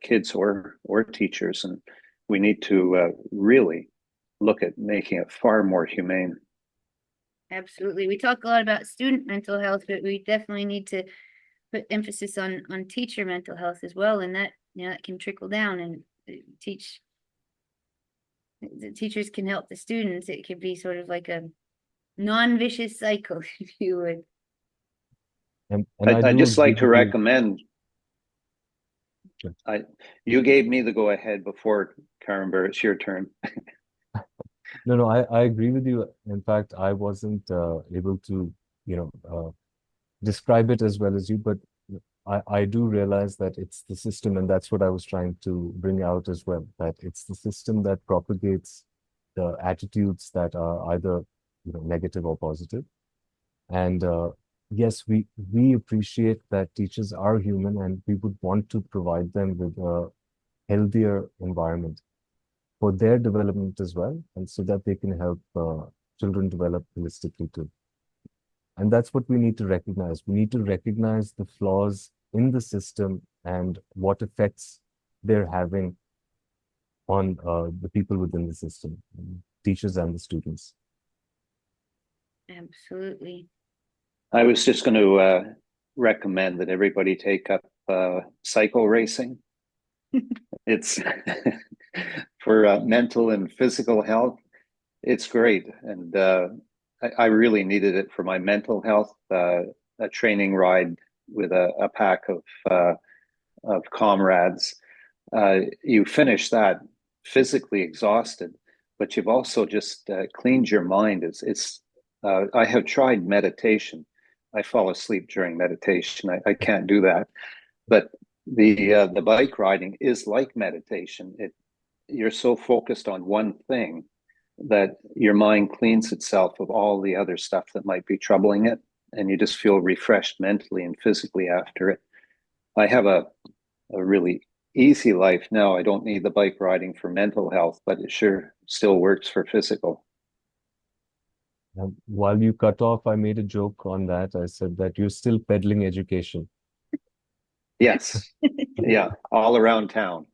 kids or teachers. And we need to really look at making it far more humane. Absolutely. We talk a lot about student mental health, but we definitely need to put emphasis on teacher mental health as well. And that, that can trickle down and the teachers can help the students. It could be sort of like a non-vicious cycle, if you would. And I I'd do just agree like to with you. recommend. Sure. You gave me the go ahead before, Karenberg. It's your turn. No, I agree with you. In fact, I wasn't able to, describe it as well as you, but I do realize that it's the system, and that's what I was trying to bring out as well, that it's the system that propagates the attitudes that are either, negative or positive. And yes, we appreciate that teachers are human, and we would want to provide them with a healthier environment for their development as well, and so that they can help children develop holistically too. And that's what we need to recognize. We need to recognize the flaws in the system and what effects they're having on the people within the system, teachers and the students. Absolutely. I was just going to recommend that everybody take up cycle racing. It's for mental and physical health. It's great, and I really needed it for my mental health. A training ride with a pack of comrades. You finish that physically exhausted, but you've also just cleaned your mind. I have tried meditation. I fall asleep during meditation. I can't do that, but the bike riding is like meditation. You're so focused on one thing that your mind cleans itself of all the other stuff that might be troubling it, and you just feel refreshed mentally and physically after it. I have a really easy life now. I don't need the bike riding for mental health, but it sure still works for physical. While you cut off, I made a joke on that. I said that you're still peddling education. Yes. Yeah, all around town.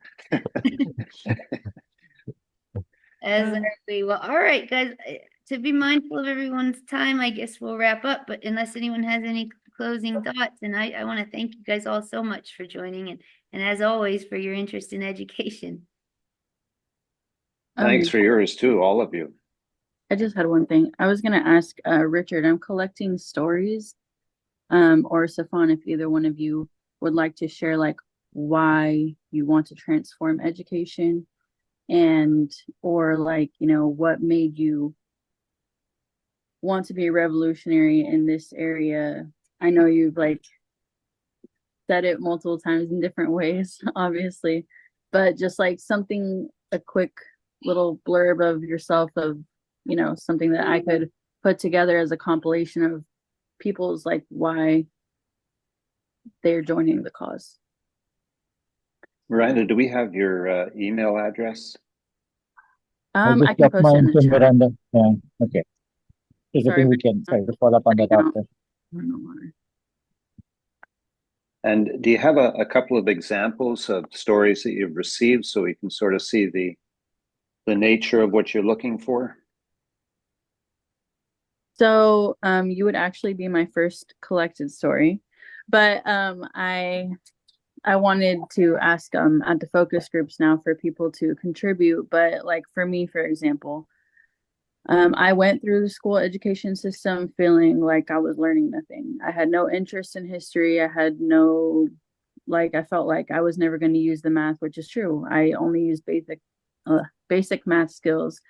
Exactly. Well, all right, guys. To be mindful of everyone's time, I guess we'll wrap up. But unless anyone has any closing thoughts, and I want to thank you guys all so much for joining, and as always for your interest in education. Thanks for yours too, all of you. I just had one thing. I was going to ask Richard, I'm collecting stories, or Safan, if either one of you would like to share like why you want to transform education, and or like, what made you want to be revolutionary in this area. I know you've like said it multiple times in different ways, obviously, but just like something, a quick little blurb of yourself, of something that I could put together as a compilation of people's like why they're joining the cause. Miranda, do we have your email address? I I can post it in the chat. Miranda. Yeah, okay. I Sorry, think we can try to follow up on that after. And do you have a couple of examples of stories that you've received so we can sort of see the nature of what you're looking for? So you would actually be my first collected story, but I wanted to ask at the focus groups now for people to contribute. But like for me, for example, I went through the school education system feeling like I was learning nothing. I had no interest in history. I had no, like, I felt like I was never going to use the math, which is true. I only use basic math skills.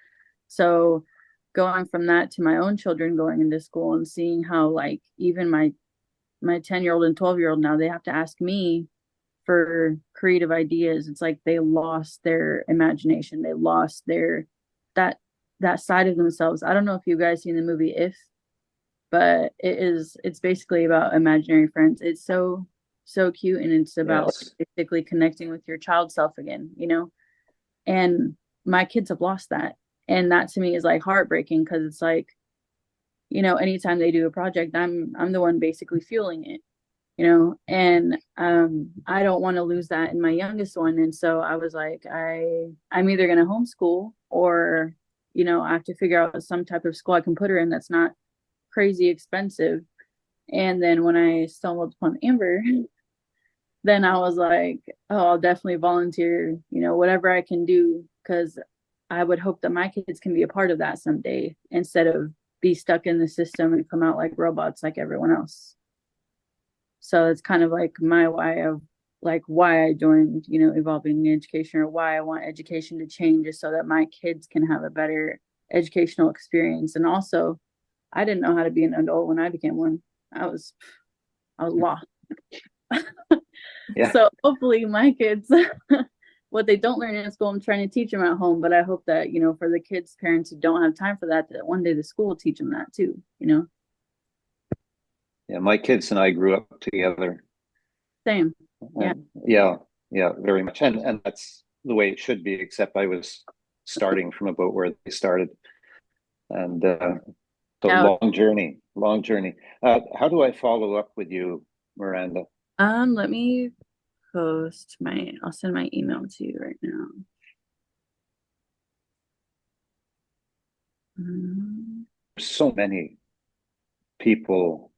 So going from that to my own children going into school and seeing how like even my 10-year-old and 12-year-old now, they have to ask me for creative ideas. It's like they lost their imagination. They lost their that side of themselves. I don't know if you guys seen the movie If, but it's basically about imaginary friends. It's so cute, and it's about Yes. like, basically connecting with your child self again, and my kids have lost that, and that to me is like heartbreaking, because it's like, anytime they do a project, I'm the one basically fueling it, and I don't want to lose that in my youngest one. And so I was like, I'm either going to homeschool, or I have to figure out some type of school I can put her in that's not crazy expensive. And then when I stumbled upon Amber, then I was like, oh, I'll definitely volunteer, whatever I can do, because I would hope that my kids can be a part of that someday, instead of be stuck in the system and come out like robots like everyone else. So it's kind of like my why of like why I joined, you know, Evolving Education, or why I want education to change, is so that my kids can have a better educational experience. And also, I didn't know how to be an adult when I became one. I was lost. Yeah. So hopefully my kids, what they don't learn in school, I'm trying to teach them at home. But I hope that, you know, for the kids' parents who don't have time for that, that one day the school will teach them that too, you know? Yeah, my kids and I grew up together. Same. Yeah. Yeah, very much. And that's the way it should be, except I was starting from about where they started. And so Yeah. long journey. How do I follow up with you, Miranda? Let me I'll send my email to you right now. So many people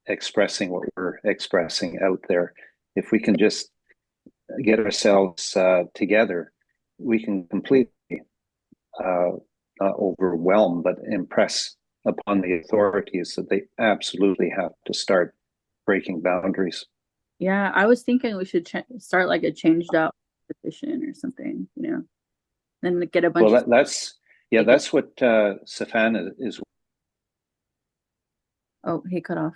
expressing what we're expressing out there. If we can just get ourselves together, we can completely not overwhelm, but impress upon the authorities that they absolutely have to start breaking boundaries. Yeah, I was thinking we should start like a changed out petition or something, you know, then get a bunch Well, of that's what Safan is. Oh, he cut off.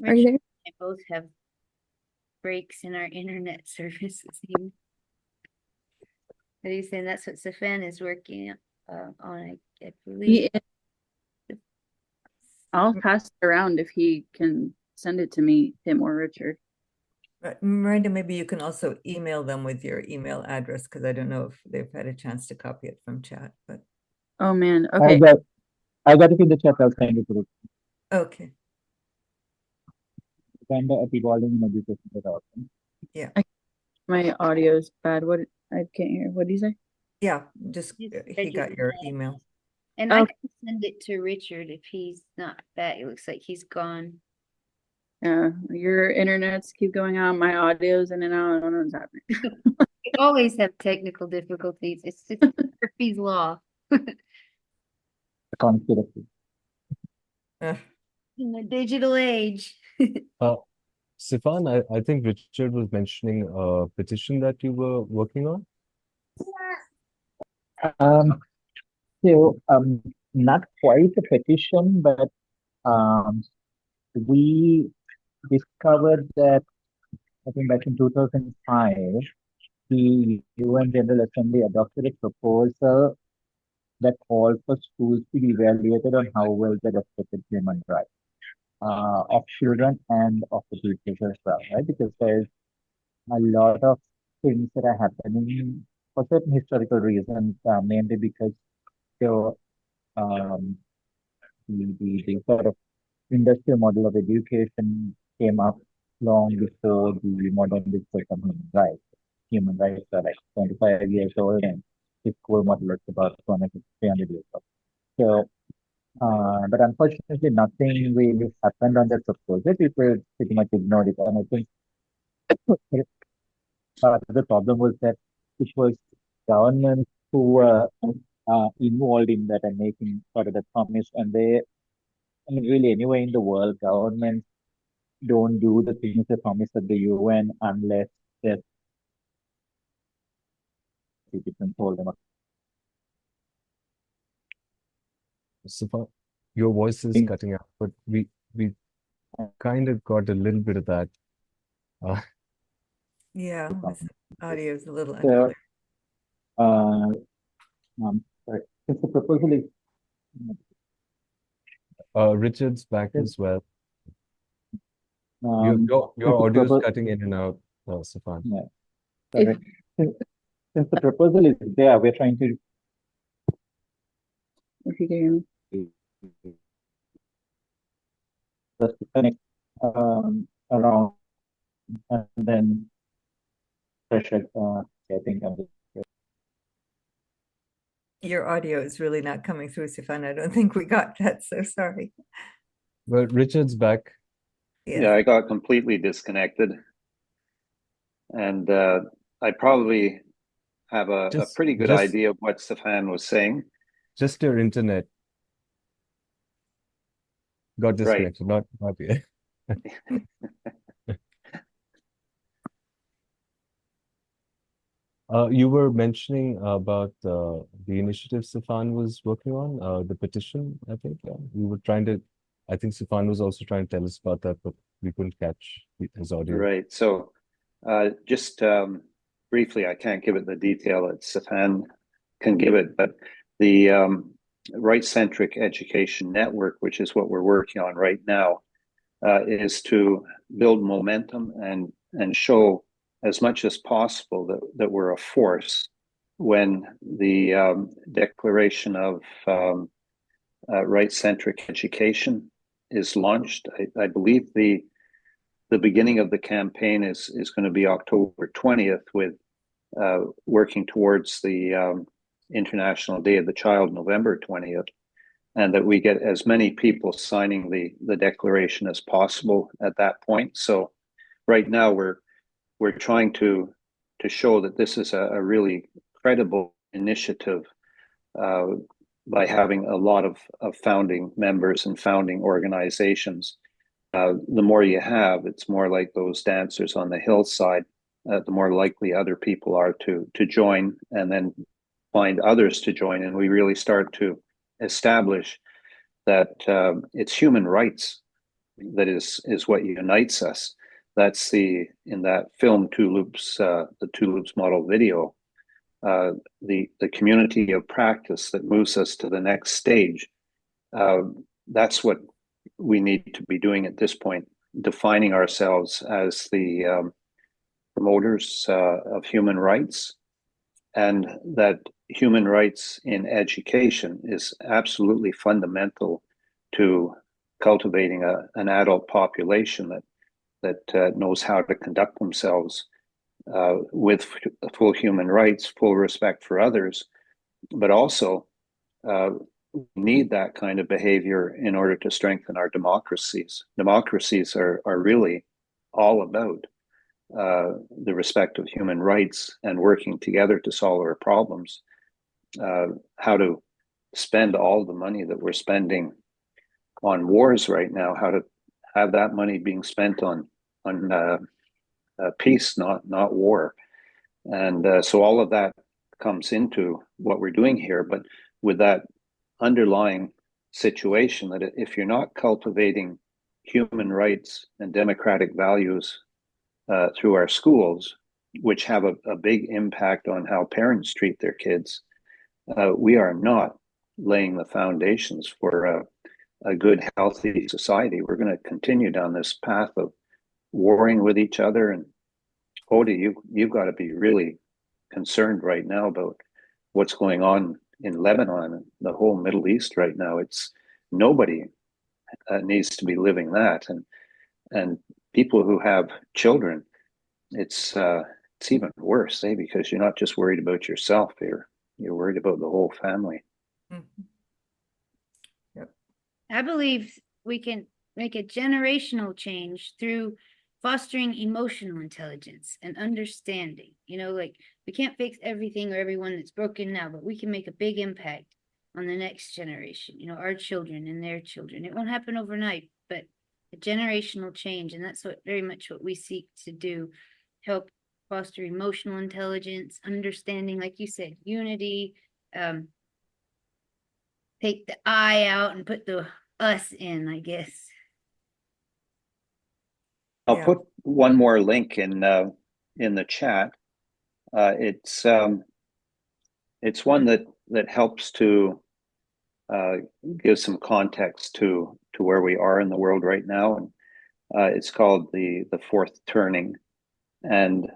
Are Rich you there? and I both have breaks in our internet services. Are you saying that's what Safan is working on? I believe. I'll pass it around if he can send it to me, him or Richard. Miranda, maybe you can also email them with your email address, because I don't know if they've had a chance to copy it from chat, but Oh man, okay. I got it in the chat. I'll send it to okay. Miranda at evolvingeducation.org. Yeah. My audio is bad. What, I can't hear. What do you say? Yeah, just Yes, he got your email. And I Okay. can send it to Richard if he's not back. It looks like he's gone. Yeah, your internets keep going out. My audio's in and out. I don't know what's happening. We always have technical difficulties. It's just Murphy's law. Conspiracy. In the digital age. Sifan, I think Richard was mentioning a petition that you were working on. Not quite a petition, but we discovered that I think back in 2005, the UN General Assembly adopted a proposal that called for schools to be evaluated on how well they respected human rights of children and of the teachers as well, right? Because there's a lot of things that are happening for certain historical reasons, mainly because the the sort of industrial model of education came up long before the modern discourse on human rights. Human rights are like 25 years old, and the school model is about 200 300 years old. So, but unfortunately, nothing really happened on that proposal. People pretty much ignored it. And I think part of the problem was that it was governments who were involved in that and making sort of the promise. And they, I mean, really, anywhere in the world, governments don't do the things they promise at the UN unless their citizens hold them up. Sifan, your voice is cutting out, but we kind of got a little bit of that. Yeah, this audio is a little So, unclear. sorry. Since the proposal is Richard's back as well. um, Your audio is cutting in and out, Sifan. yeah, sorry. Since the proposal is there, we're trying to If you can hear me. just connect around and then pressure. I think Your audio is really not coming through, Sifan. I don't think we got that, so sorry. Well, Richard's back. Yeah, I got completely disconnected. And I probably have a pretty good idea of what Safan was saying. Just your internet got disconnected. Not yet. You were mentioning about the initiative Safan was working on, the petition, I think. Yeah. I think Safan was also trying to tell us about that, but we couldn't catch his audio. Right. So just briefly, I can't give it the detail that Safan can give it, but the Right-Centric Education Network, which is what we're working on right now, is to build momentum and show as much as possible that we're a force when the declaration of right-centric education is launched. I believe the beginning of the campaign is going to be October 20th, with working towards the International Day of the Child, November 20th, and that we get as many people signing the declaration as possible at that point. So right now we're trying to show that this is a really credible initiative by having a lot of founding members and founding organizations. The more you have, it's more like those dancers on the hillside. The more likely other people are to join, and then find others to join. And we really start to establish that it's human rights that is what unites us. That's in that film Two Loops, the Two Loops model video, the community of practice that moves us to the next stage. That's what we need to be doing at this point, defining ourselves as the promoters of human rights, and that human rights in education is absolutely fundamental to cultivating an adult population that knows how to conduct themselves with full human rights, full respect for others, but also we need that kind of behavior in order to strengthen our democracies. Democracies are really all about the respect of human rights and working together to solve our problems. How to spend all the money that we're spending on wars right now, how to have that money being spent on peace, not war. And so all of that comes into what we're doing here, but with that underlying situation that if you're not cultivating human rights and democratic values through our schools, which have a big impact on how parents treat their kids, we are not laying the foundations for a good, healthy society. We're going to continue down this path of warring with each other. And Odie, you've got to be really concerned right now about what's going on in Lebanon and the whole Middle East right now. It's nobody needs to be living that, and people who have children, it's even worse, because you're not just worried about yourself, you're worried about the whole family. Mhm. Yep. I believe we can make a generational change through fostering emotional intelligence and understanding. Like, we can't fix everything or everyone that's broken now, but we can make a big impact on the next generation, our children and their children. It won't happen overnight, but a generational change. And that's very much what we seek to do, help foster emotional intelligence, understanding, like you said, unity, take the I out and put the us in, I guess. I'll put one more link in the chat. It's one that helps to give some context to where we are in the world right now, and it's called the Fourth Turning, and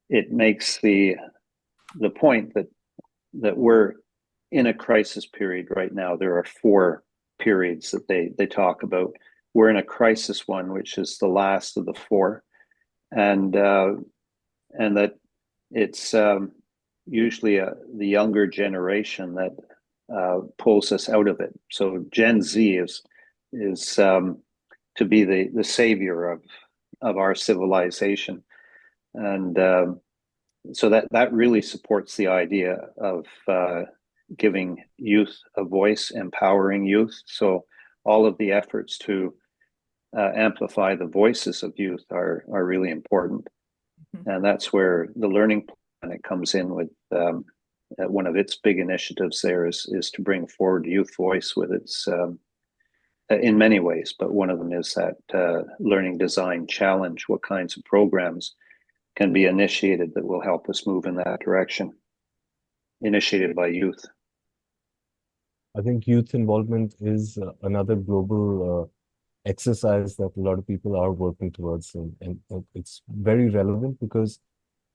it makes the point that we're in a crisis period right now. There are 4 periods that they talk about. We're in a crisis one, which is the last of the 4, and that it's usually the younger generation that pulls us out of it. So Gen Z is to be the savior of our civilization, and so that really supports the idea of giving youth a voice, empowering youth. So all of the efforts to amplify the voices of youth are really important. And that's where the learning planet comes in with one of its big initiatives there is to bring forward youth voice with its in many ways, but one of them is that learning design challenge. What kinds of programs can be initiated that will help us move in that direction, initiated by youth? I think youth involvement is another global exercise that a lot of people are working towards, and it's very relevant because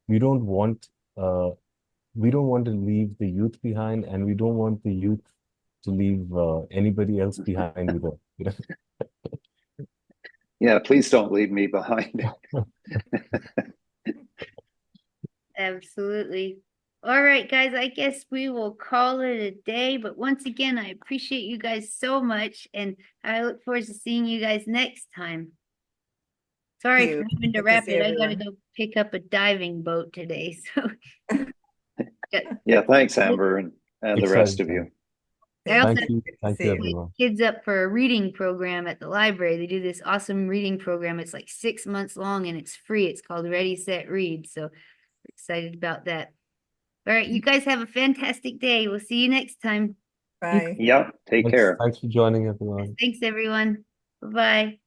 we don't want to leave the youth behind, and we don't want the youth to leave anybody else behind either. You know? Yeah, please don't leave me behind. Absolutely. All right, guys, I guess we will call it a day. But once again, I appreciate you guys so much, and I look forward to seeing you guys next time. Sorry you. for having to Good to wrap see it. I gotta everyone. go pick up a diving boat today. So Yeah, thanks, Amber, and the rest of you. I also Thank you. Good to Thank see you, you. everyone. kids up for a reading program at the library. They do this awesome reading program. It's like 6 months long and it's free. It's called Ready, Set, Read. So we're excited about that. All right, you guys have a fantastic day. We'll see you next time. Bye. Yeah, take care. Thanks for joining, everyone. Thanks, everyone. Bye-bye.